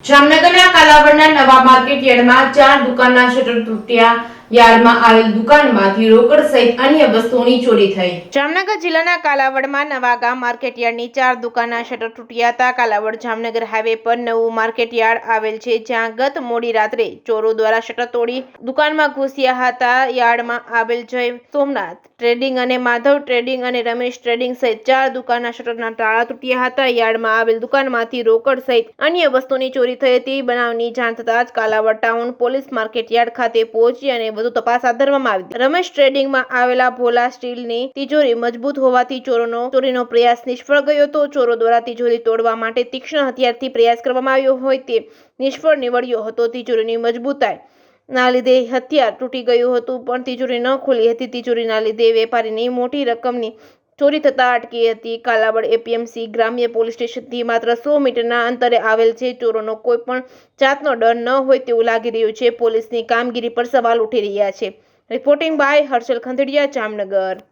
જામનગરના કાલાવડના નવા માર્કેટ યાર્ડમાં 4 દુકાનના શટર તૂટ્યા. યાર્ડમાં આવેલ દુકાનમાંથી રોકડ સહિત અન્ય વસ્તુઓની ચોરી થઈ. જામનગર જિલ્લાના કાલાવડમાં નવા ગામ માર્કેટ યાર્ડની 4 દુકાનના શટર તૂટ્યા હતા. કાલાવડ જામનગર હાઈવે પર નવું માર્કેટ યાર્ડ આવેલ છે, જ્યાં ગત મોડી રાત્રે ચોરો દ્વારા શટર તોડી દુકાનમાં ઘૂસ્યા હતા. યાર્ડમાં આવેલ જય સોમનાથ ટ્રેડિંગ અને માધવ ટ્રેડિંગ અને રમેશ ટ્રેડિંગ સહિત 4 દુકાનના શટરના તાળા તૂટ્યા હતા. યાર્ડમાં આવેલ દુકાનમાંથી રોકડ સહિત અન્ય વસ્તુની ચોરી થઈ હતી. બનાવની જાણ થતાં જ Kalavad town police market yard ખાતે પહોંચી અને વધુ તપાસ હાથ ધરવામાં આવી. રમેશ ટ્રેડિંગમાં આવેલા ભોલા સ્ટીલની તિજોરી મજબૂત હોવાથી ચોરીનો પ્રયાસ નિષ્ફળ ગયો હતો. ચોરો દ્વારા તિજોરી તોડવા માટે તીક્ષ્ણ હથિયારથી પ્રયાસ કરવામાં આવ્યો હોય તે નિષ્ફળ નીવડ્યો હતો. તિજોરીની મજબૂતાઈ ના લીધે હથિયાર તૂટી ગયું હતું, પણ તિજોરી ન ખુલી હતી. તિજોરીના લીધે વેપારીની મોટી રકમની ચોરી થતા અટકી હતી. કાલાવડ એપીએમસી ગ્રામ્ય પોલીસ સ્ટેશનથી માત્ર 100 મીટરના અંતરે આવેલ છે. ચોરોનો કોઈ પણ જાતનો ડર ન હોય તેવું લાગી રહ્યું છે. પોલીસની કામગીરી પર સવાલ ઉઠી રહ્યા છે. Reporting by Harshal Khanderia, Jamnagar.